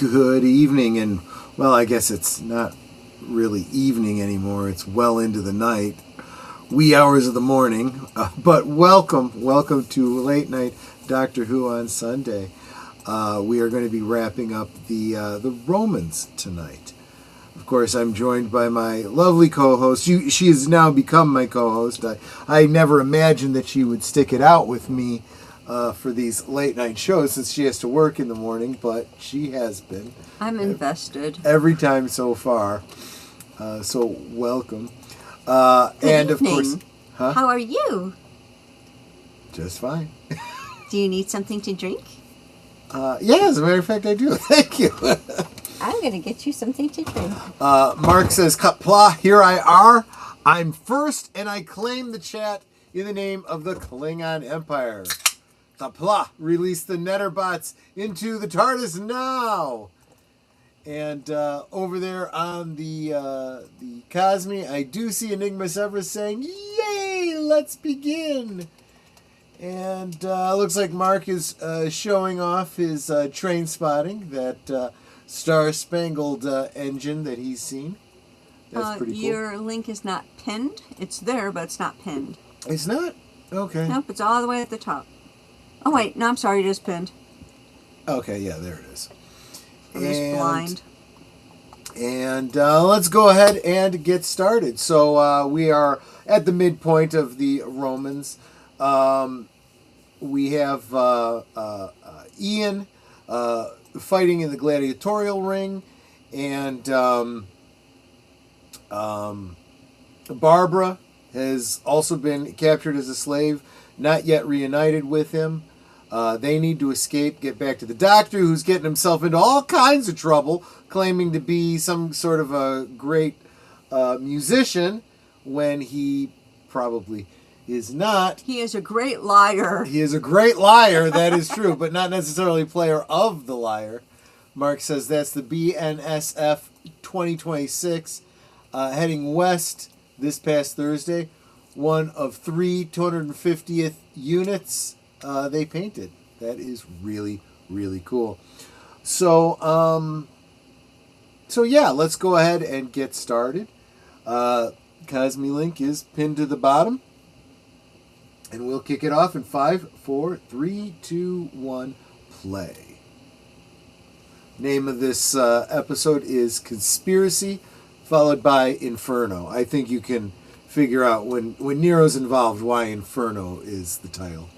Good evening, and well, I guess it's not really evening anymore. It's well into the night, wee hours of the morning. But welcome to Late Night Doctor Who on Sunday. We are going to be wrapping up the Romans tonight. Of course, I'm joined by my lovely co-host. She has now become my co-host. I never imagined that she would stick it out with me for these late night shows since she has to work in the morning, but she has been. I'm invested. Every time so far. So welcome. Good and evening. Of course, How are you? Just fine. Do you need something to drink? Yeah, as a matter of fact, I do. Thank you. I'm going to get you something to drink. Mark says, Kapla, here I are. I'm first, and I claim the chat in the name of the Klingon Empire. Kapla, release the Netterbots into the TARDIS now. And over there on the Cosme, I do see Enigma Severus saying, yay, let's begin. And looks like Mark is showing off his train spotting, that star-spangled engine that he's seen. That's pretty cool. Your link is not pinned. It's there, but it's not pinned. It's not? Okay. Nope, it's all the way at the top. Oh, wait. No, I'm sorry. It is pinned. Okay, yeah, there it is. I'm just blind. And let's go ahead and get started. So we are at the midpoint of the Romans. We have Ian fighting in the gladiatorial ring, and Barbara has also been captured as a slave, not yet reunited with him. They need to escape, get back to the Doctor, who's getting himself into all kinds of trouble, claiming to be some sort of a great musician when he probably is not. He is a great liar. He is a great liar, that is true, but not necessarily player of the lyre. Mark says that's the BNSF 2026 heading west this past Thursday. One of 3 250th units they painted. That is really, really cool. So yeah, let's go ahead and get started. Cosme link is pinned to the bottom. And we'll kick it off in 5, 4, 3, 2, 1, play. Name of this episode is Conspiracy, followed by Inferno. I think you can figure out when Nero's involved why Inferno is the title.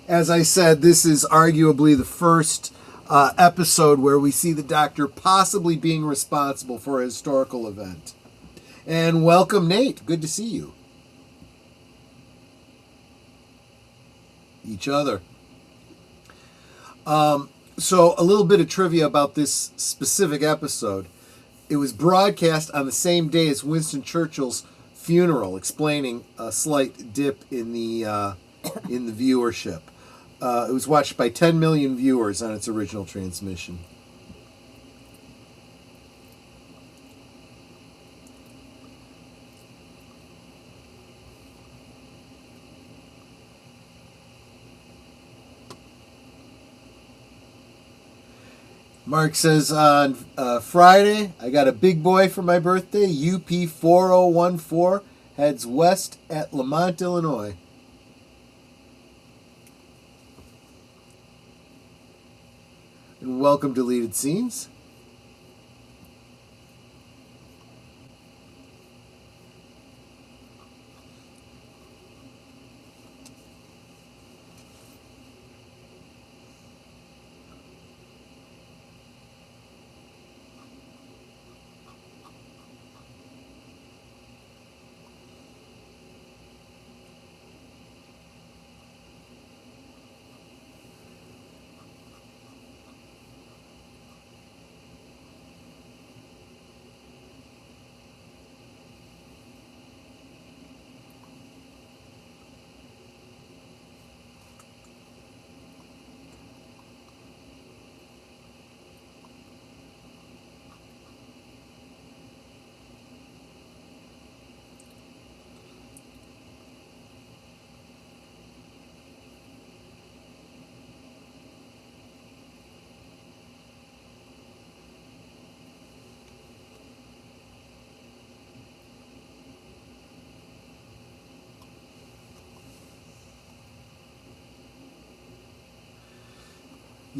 As I said, this is arguably the first episode where we see the Doctor possibly being responsible for a historical event. And welcome, Nate. Good to see you. Each other. So a little bit of trivia about this specific episode. It was broadcast on the same day as Winston Churchill's funeral, explaining a slight dip in the viewership. It was watched by 10 million viewers on its original transmission. Mark says on Friday, I got a big boy for my birthday. UP 4014 heads west at Lamont, Illinois. And welcome, Deleted Scenes.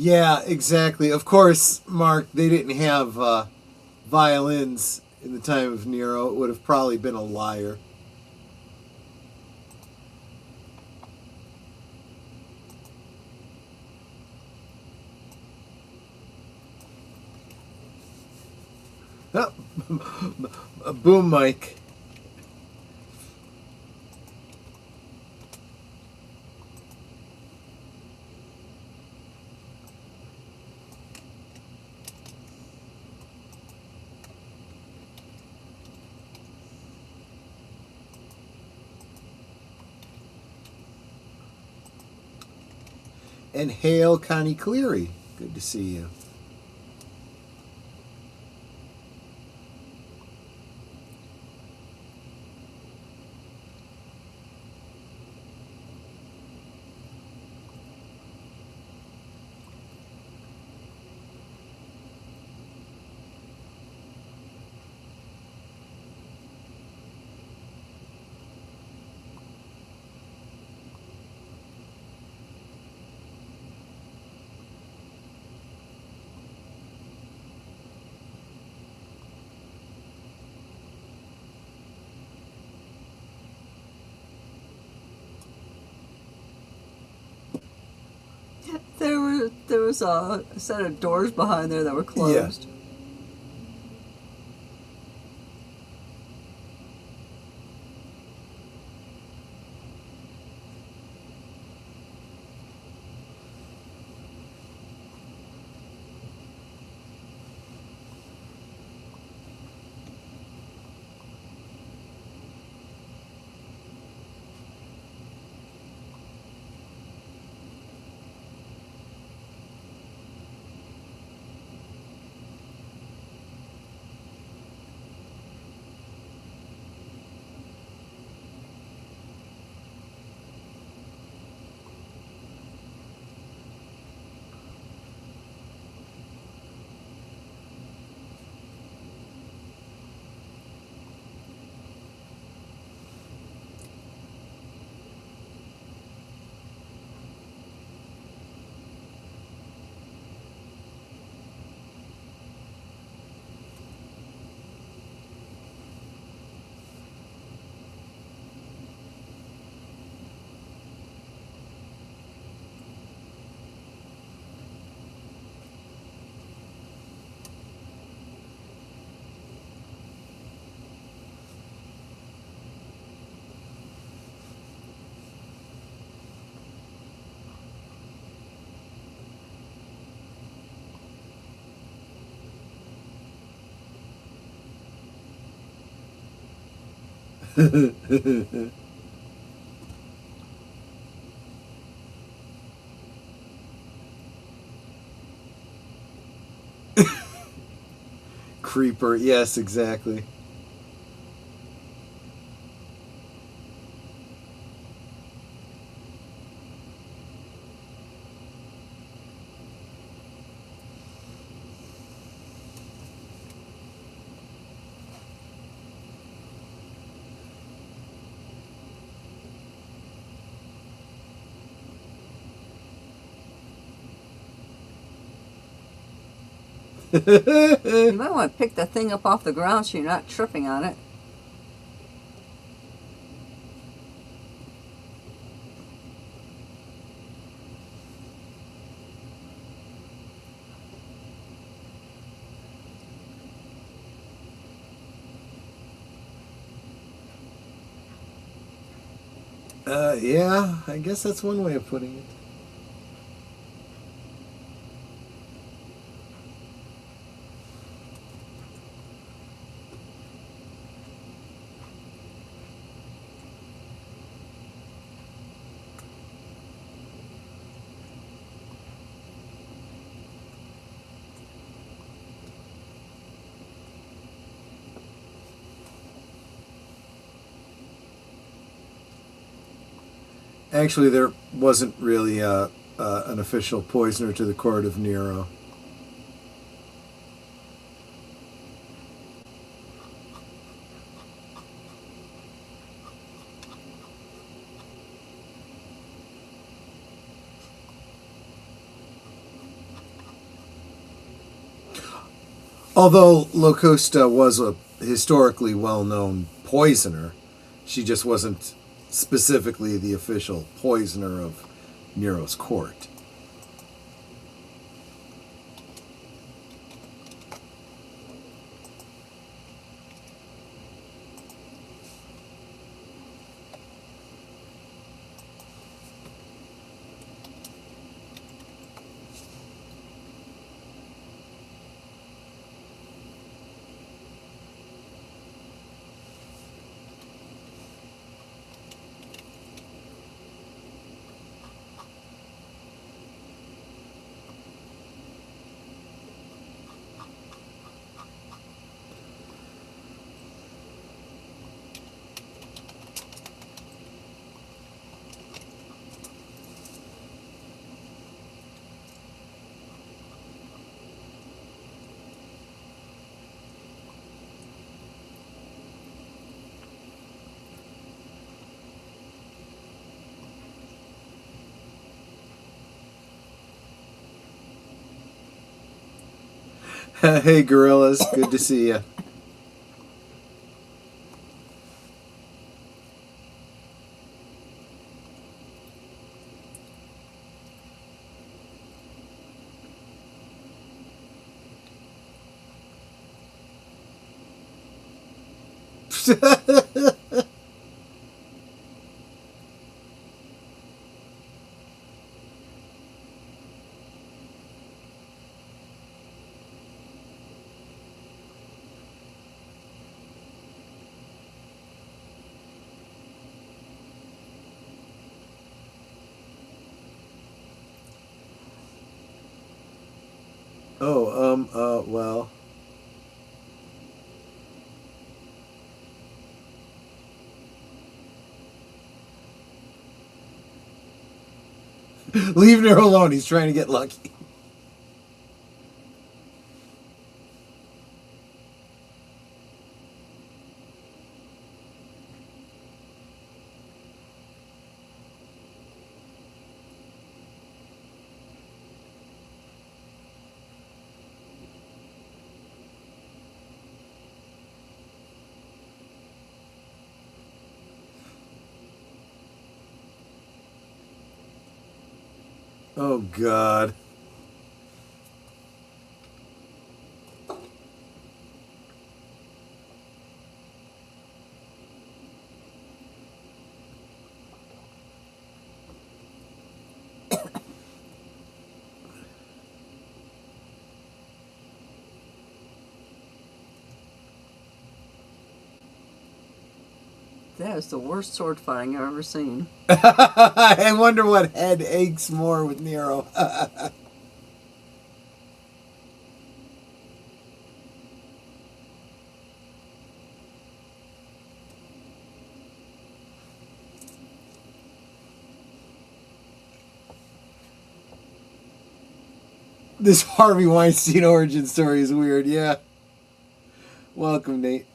Yeah, exactly. Of course, Mark, they didn't have violins in the time of Nero. It would have probably been a lyre. Oh, a boom mic. And hail Connie Cleary. Good to see you. There was a set of doors behind there that were closed. Creeper. Yes, exactly. You might want to pick the thing up off the ground so you're not tripping on it. Yeah, I guess that's one way of putting it. Actually, there wasn't really an official poisoner to the court of Nero. Although Locusta was a historically well-known poisoner, she just wasn't specifically the official poisoner of Nero's court. Hey, gorillas. Good to see you. Well. Leave Nero alone. He's trying to get lucky. Oh, God. That is the worst sword fighting I've ever seen. I wonder what head aches more with Nero. This Harvey Weinstein origin story is weird, yeah. Welcome, Nate.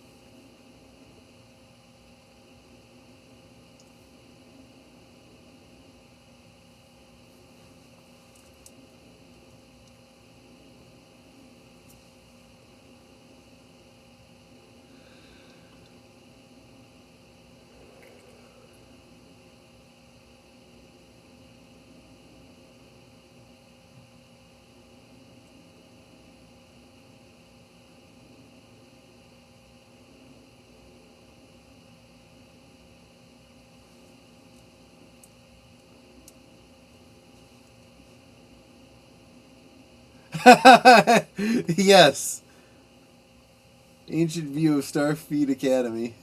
Yes. Ancient view of Starfleet Academy.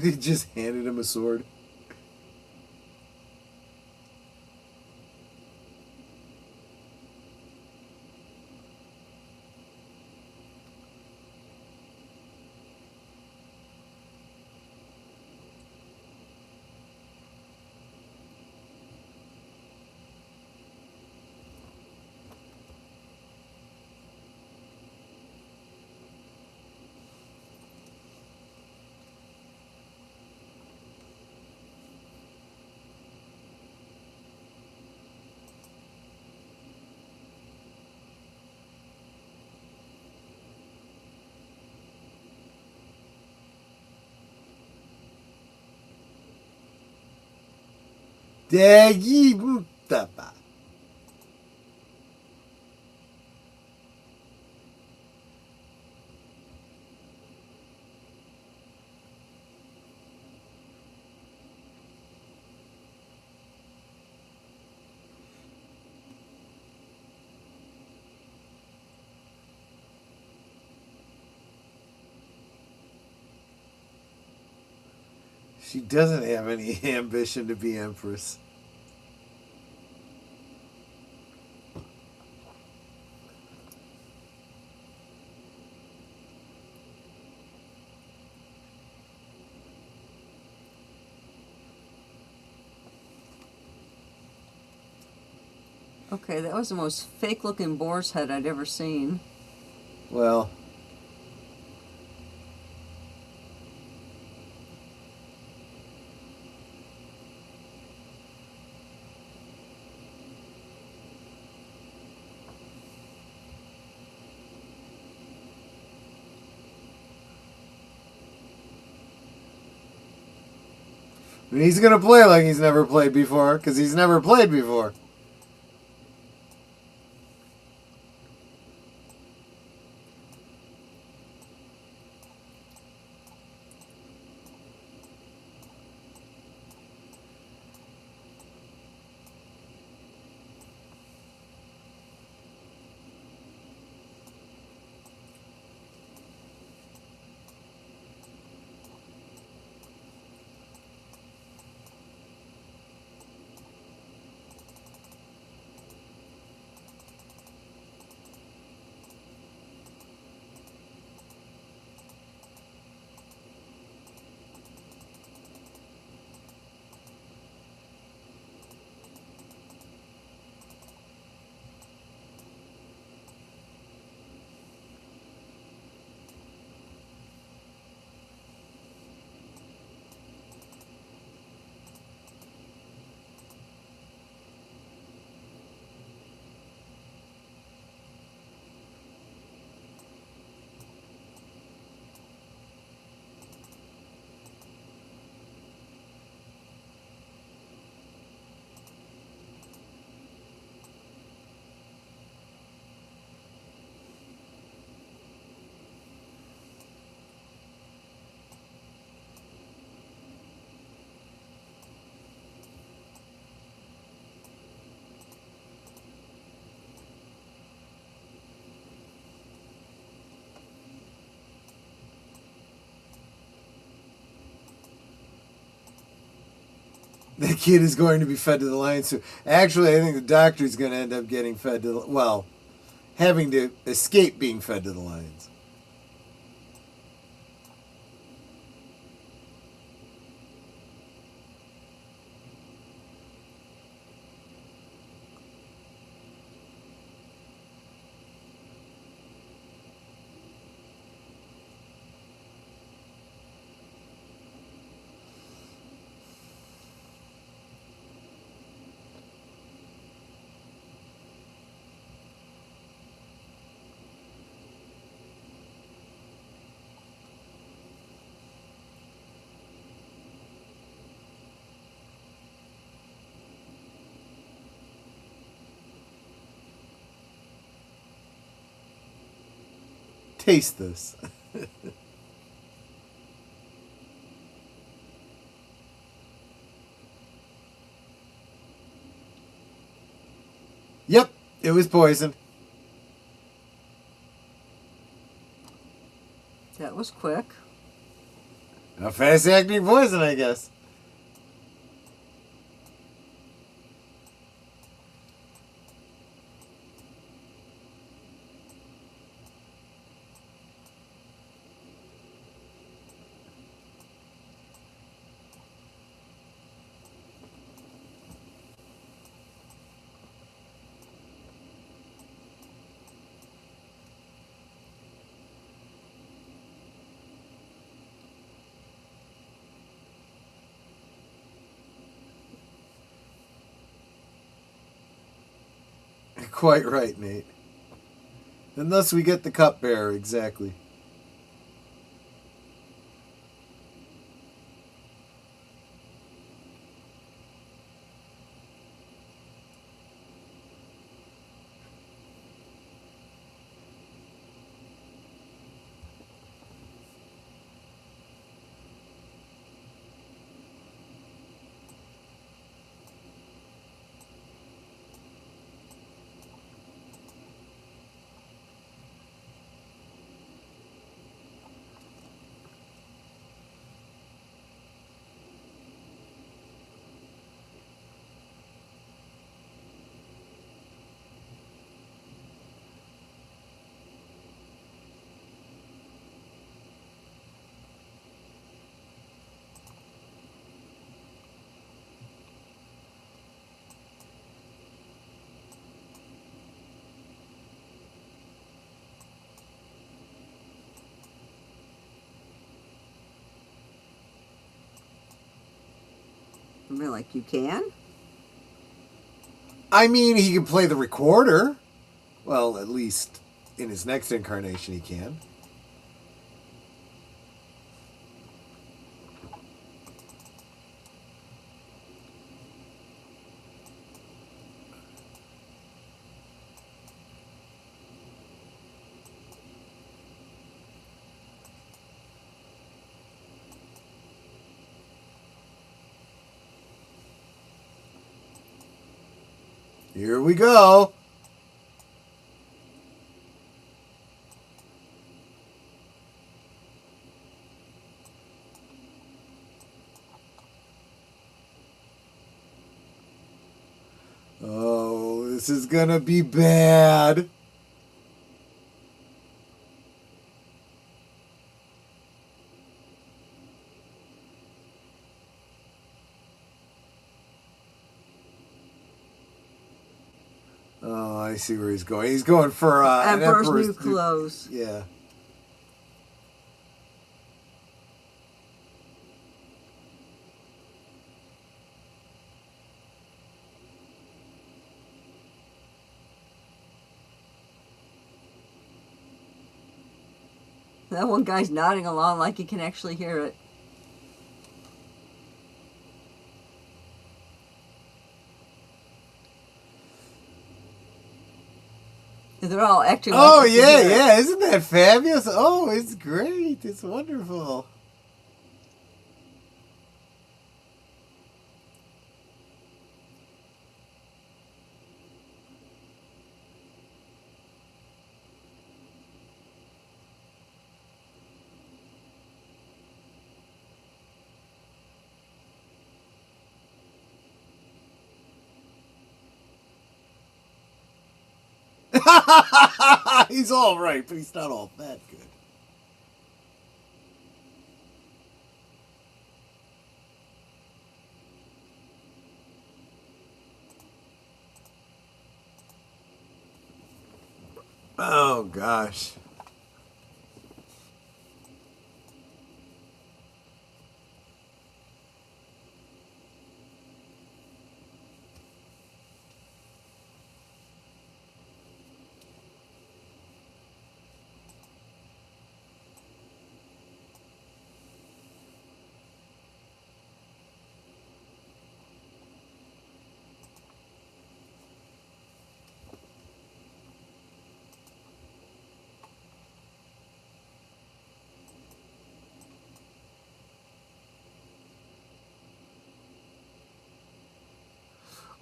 He just handed him a sword. Daggy Baba. She doesn't have any ambition to be Empress. Okay, that was the most fake-looking boar's head I'd ever seen. Well, he's going to play like he's never played before, because he's never played before. That kid is going to be fed to the lions soon. Actually, I think the doctor's going to end up getting fed to the... Well, having to escape being fed to the lions. Taste this. Yep, it was poison. That was quick. A fast-acting poison, I guess. Quite right, Nate. And thus we get the cupbearer, exactly. I mean, like, you can? I mean, he can play the recorder. Well, at least in his next incarnation he can. Here we go. Oh, this is gonna be bad. Oh, I see where he's going. He's going for an Emperor's New Clothes. Yeah. That one guy's nodding along like he can actually hear it. They're all acting like Oh, yeah, yeah. Isn't that fabulous? Oh, it's great. It's wonderful. He's all right, but he's not all that good. Oh, gosh.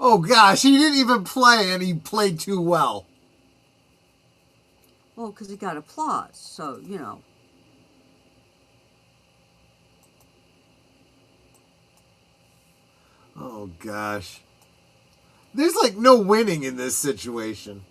Oh, gosh, he didn't even play, and he played too well. Well, because he got applause, so, you know. Oh, gosh. There's like no winning in this situation.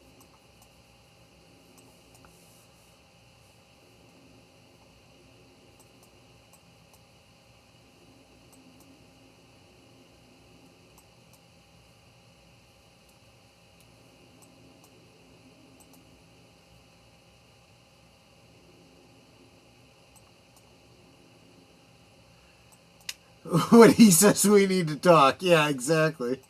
When he says we need to talk. Yeah, exactly.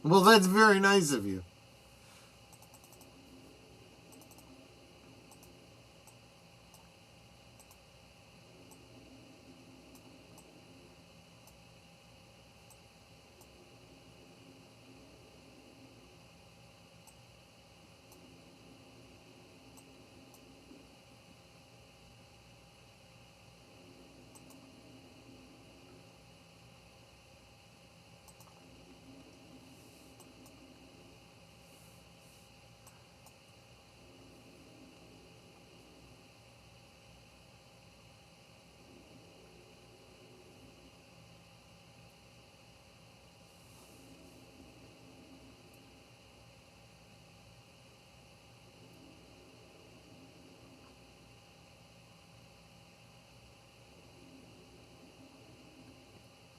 Well, that's very nice of you.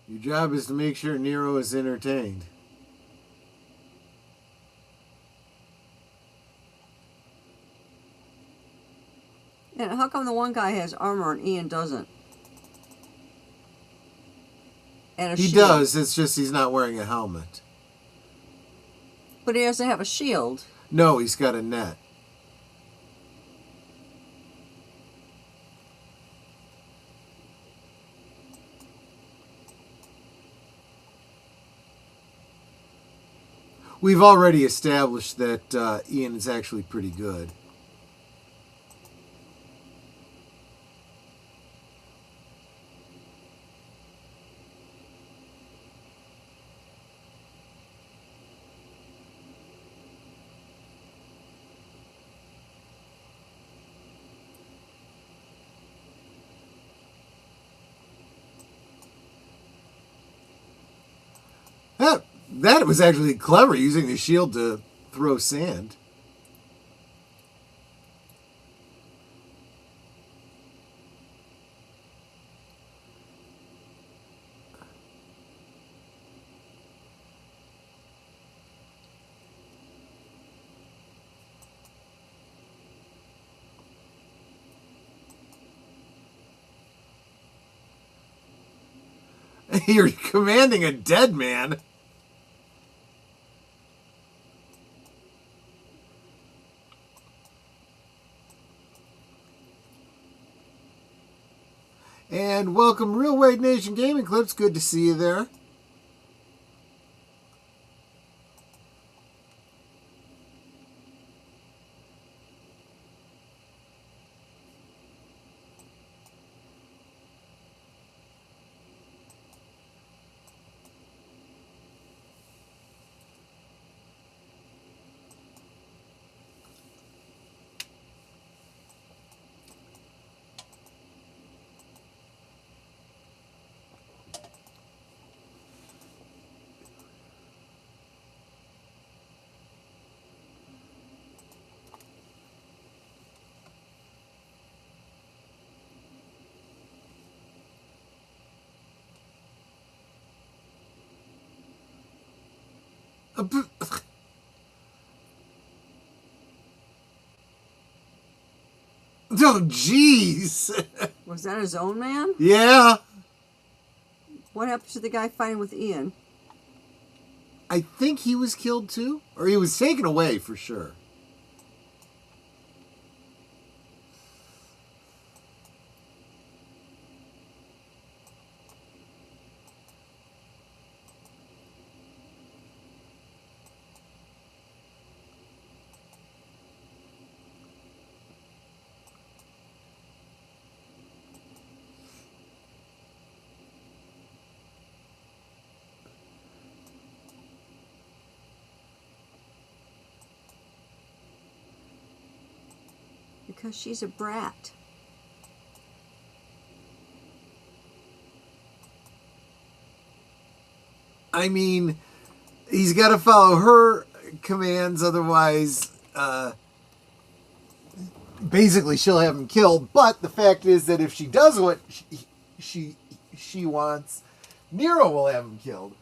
Your job is to make sure Nero is entertained. And how come the one guy has armor and Ian doesn't? And a He shield. does, it's just he's not wearing a helmet. But he doesn't have a shield. No, he's got a net. We've already established that Ian is actually pretty good. That was actually clever, using the shield to throw sand. You're commanding a dead man. And welcome, Real Wade Nation Gaming Clips. Good to see you there. Oh, jeez. Was that his own man? Yeah. What happened to the guy fighting with Ian? I think he was killed too, or he was taken away for sure. Because she's a brat. I mean, he's got to follow her commands, otherwise, basically she'll have him killed. But the fact is that if she does what she wants, Nero will have him killed.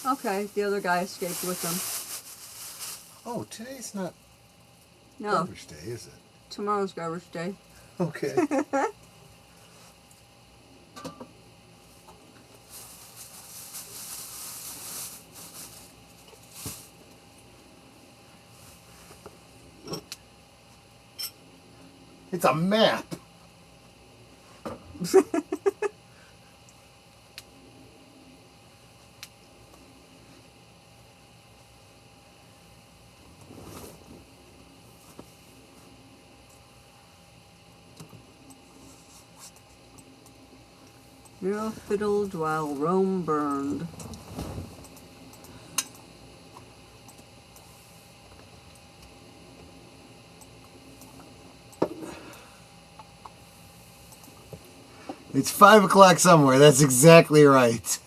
Okay, the other guy escaped with them. Oh, today's not No, garbage day, is it? tomorrow's garbage day. Okay. It's a map. Nero fiddled while Rome burned. It's 5 o'clock somewhere. That's exactly right.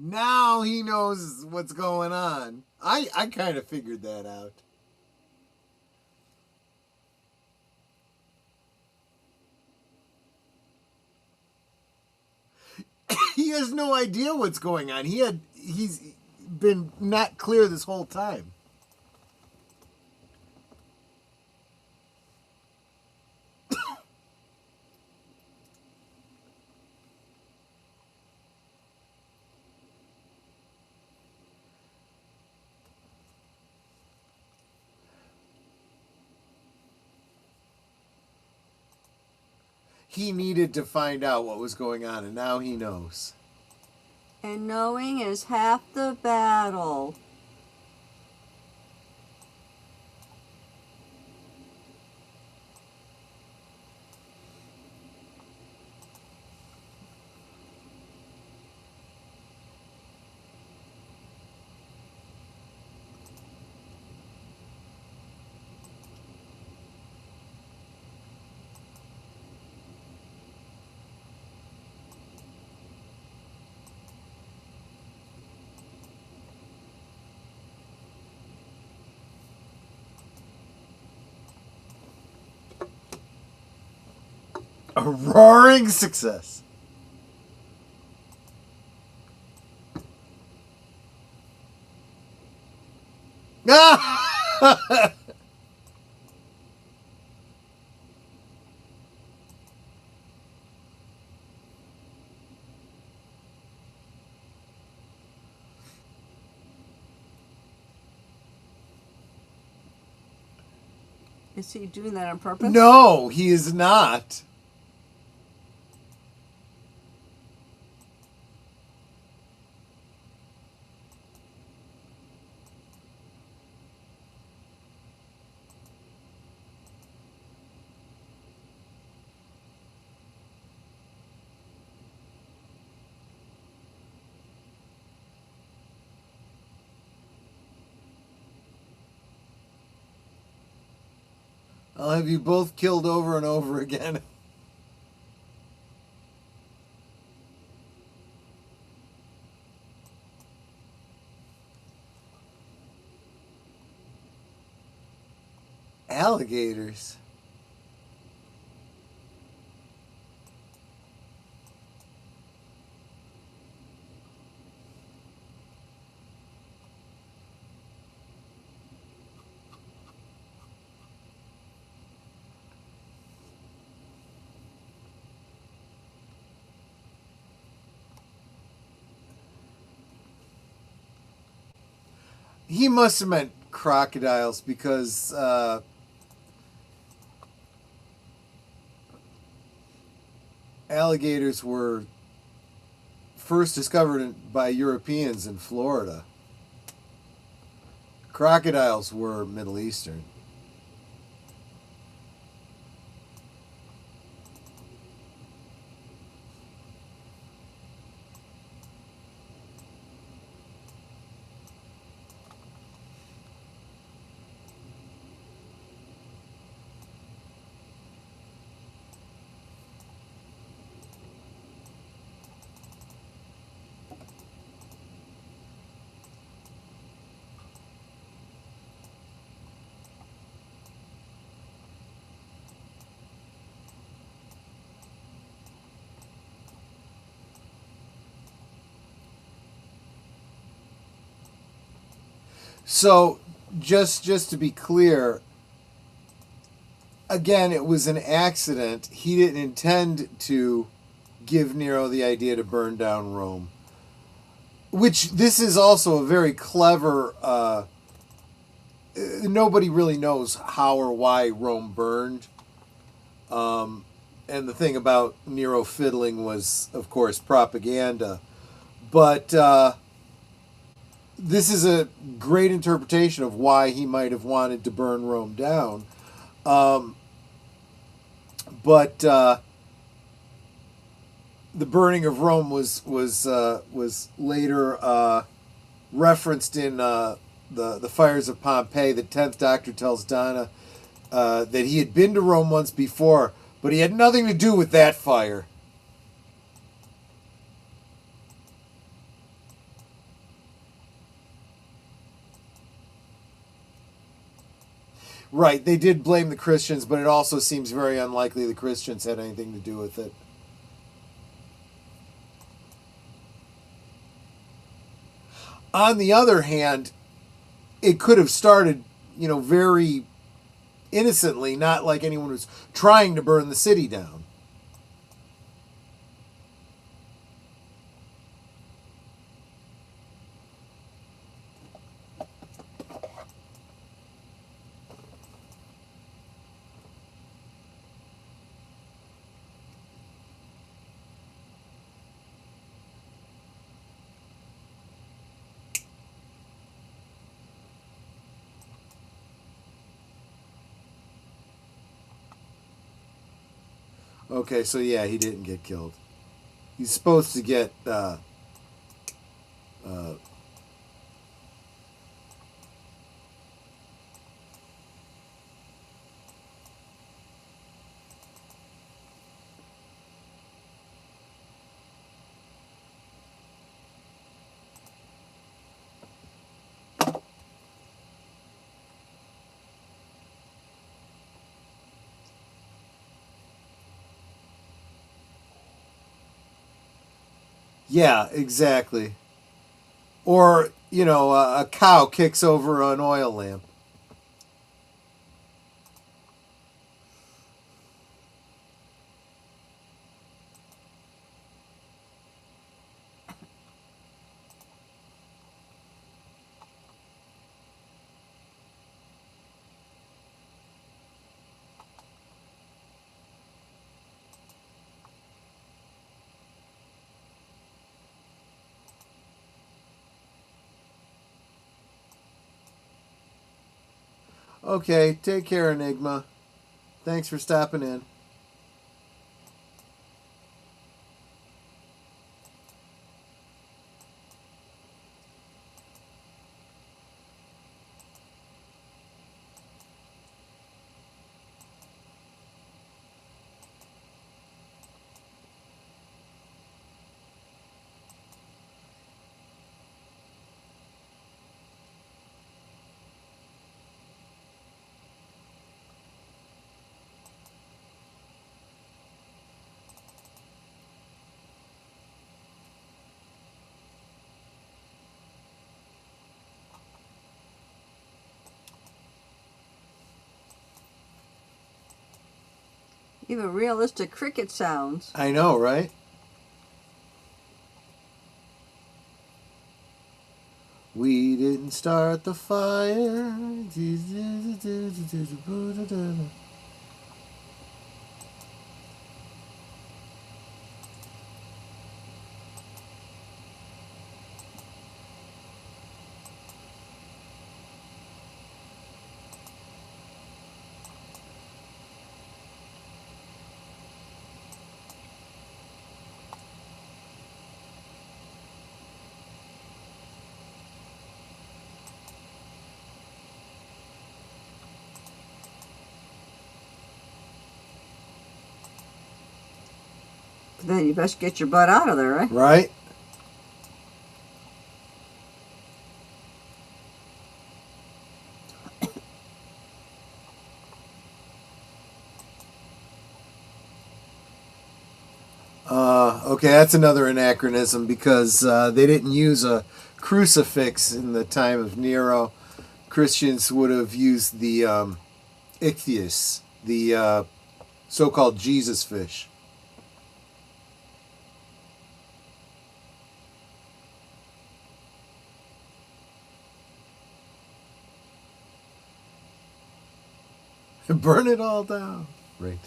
Now he knows what's going on. I kind of figured that out. He has no idea what's going on. He's been not clear this whole time. He needed to find out what was going on, and now he knows. And knowing is half the battle. A roaring success. Ah! Is he doing that on purpose? No, he is not. I'll have you both killed over and over again. Alligators. He must have meant crocodiles because alligators were first discovered by Europeans in Florida. Crocodiles were Middle Eastern. So, just to be clear, again, it was an accident. He didn't intend to give Nero the idea to burn down Rome. Which, this is also a very clever... nobody really knows how or why Rome burned. And the thing about Nero fiddling was, of course, propaganda. But... this is a great interpretation of why he might have wanted to burn Rome down. But the burning of Rome was later referenced in the fires of Pompeii. The 10th Doctor tells Donna that he had been to Rome once before, but he had nothing to do with that fire. Right, they did blame the Christians, but it also seems very unlikely the Christians had anything to do with it. On the other hand, it could have started, very innocently, not like anyone was trying to burn the city down. Okay, so yeah, he didn't get killed. He's supposed to get Yeah, exactly. Or, you know, a cow kicks over an oil lamp. Okay, take care, Enigma. Thanks for stopping in. Even realistic cricket sounds. I know, right? We didn't start the fire. Then you best get your butt out of there, right? Right? Okay, that's another anachronism because they didn't use a crucifix in the time of Nero. Christians would have used the ichthys, the so-called Jesus fish. Burn it all down. Right.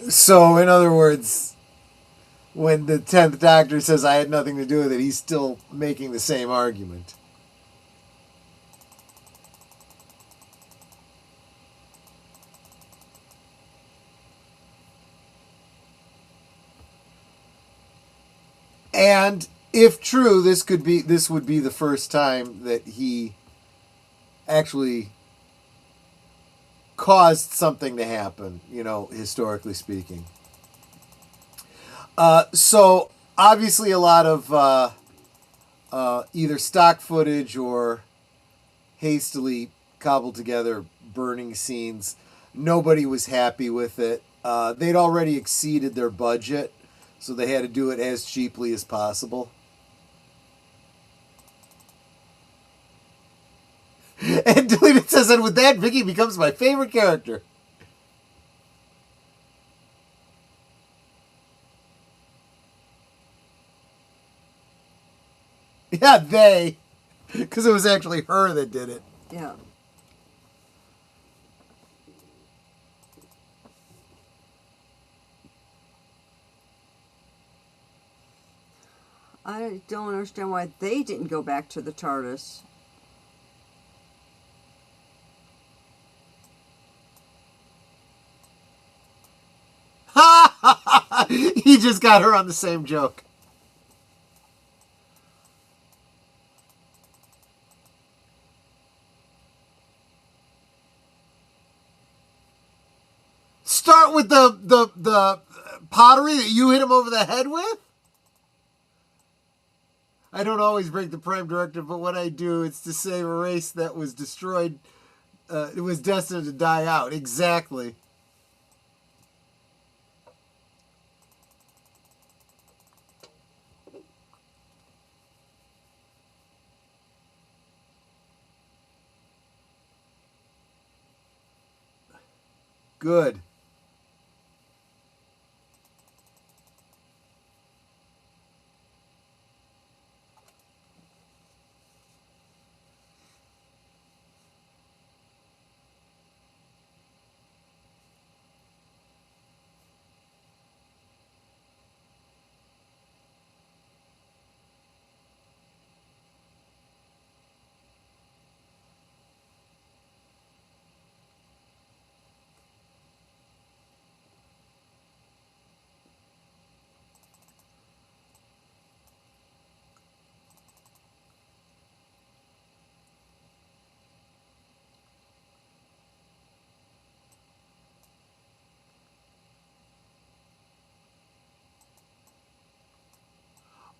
So, in other words, when the 10th Doctor says I had nothing to do with it, he's still making the same argument. And if true, this would be the first time that he actually caused something to happen, you know, historically speaking. So obviously a lot of either stock footage or hastily cobbled together burning scenes. Nobody was happy with it. They'd already exceeded their budget, so they had to do it as cheaply as possible. And Deleted says, and with that, Vicky becomes my favorite character. Yeah, they. Because it was actually her that did it. Yeah. I don't understand why they didn't go back to the TARDIS. He just got her on the same joke. Start with the pottery that you hit him over the head with? I don't always break the prime directive, but what I do, it's to save a race that was destroyed. It was destined to die out. Exactly. Good.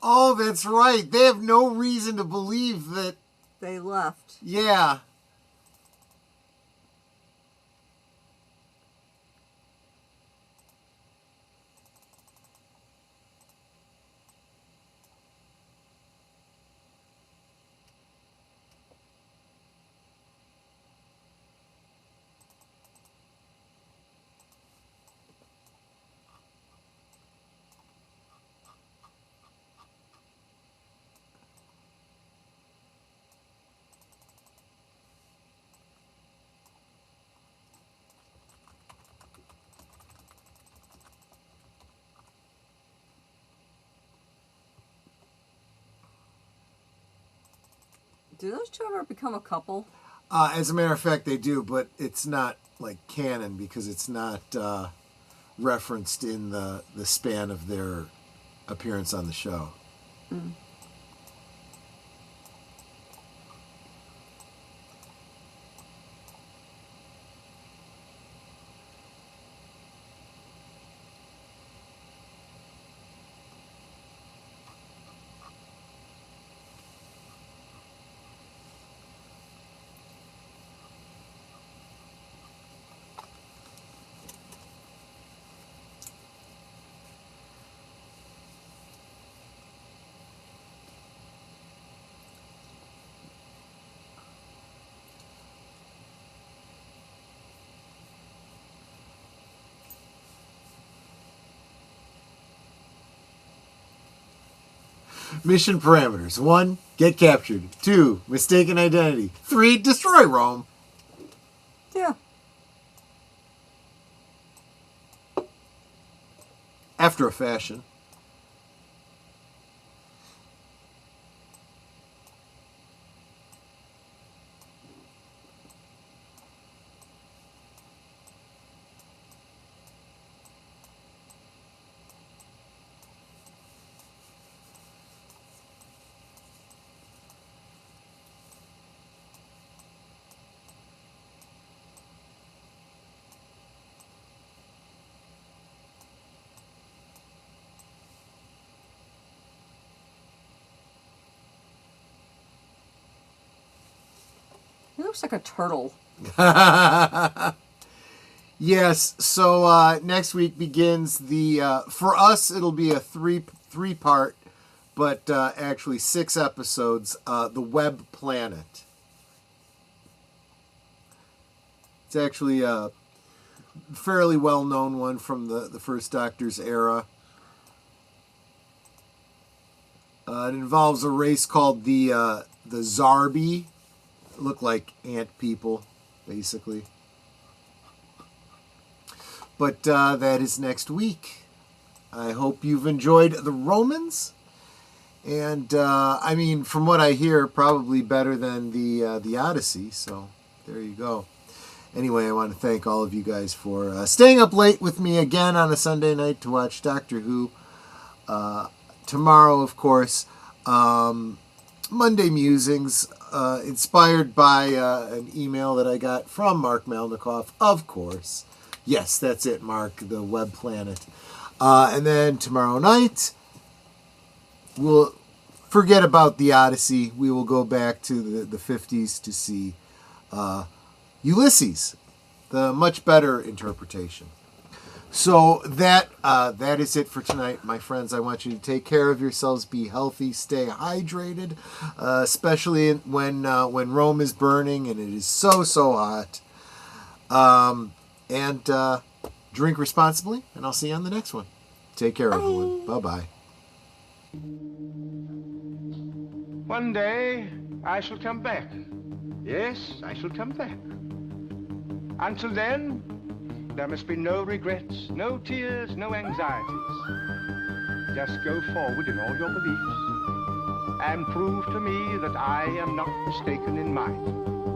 Oh, that's right. They have no reason to believe that. They left. Yeah. Do those two ever become a couple? As a matter of fact, they do, but it's not like canon because it's not referenced in the span of their appearance on the show. Mm. Mission parameters. 1, get captured. 2, mistaken identity. 3, destroy Rome. Yeah. After a fashion. He looks like a turtle. Yes, so next week begins the for us it'll be a three part, but actually 6 episodes, the Web Planet. It's actually a fairly well known one from the first Doctor's era. It involves a race called the Zarbi. Look like ant people, basically. But that is next week. I hope you've enjoyed the Romans. And, I mean, from what I hear, probably better than the Odyssey. So, there you go. Anyway, I want to thank all of you guys for staying up late with me again on a Sunday night to watch Doctor Who. Tomorrow, of course, Monday Musings, inspired by an email that I got from Mark Melnikoff, of course. Yes, that's it, Mark, the web planet. And then tomorrow night, we'll forget about the Odyssey. We will go back to the 50s to see Ulysses, the much better interpretation. So that is it for tonight, my friends. I want you to take care of yourselves, be healthy, stay hydrated, especially when Rome is burning and it is so hot. And drink responsibly, and I'll see you on the next one. Take care, everyone. Bye-bye. One day, I shall come back. Yes, I shall come back. Until then, there must be no regrets, no tears, no anxieties. Just go forward in all your beliefs and prove to me that I am not mistaken in mine.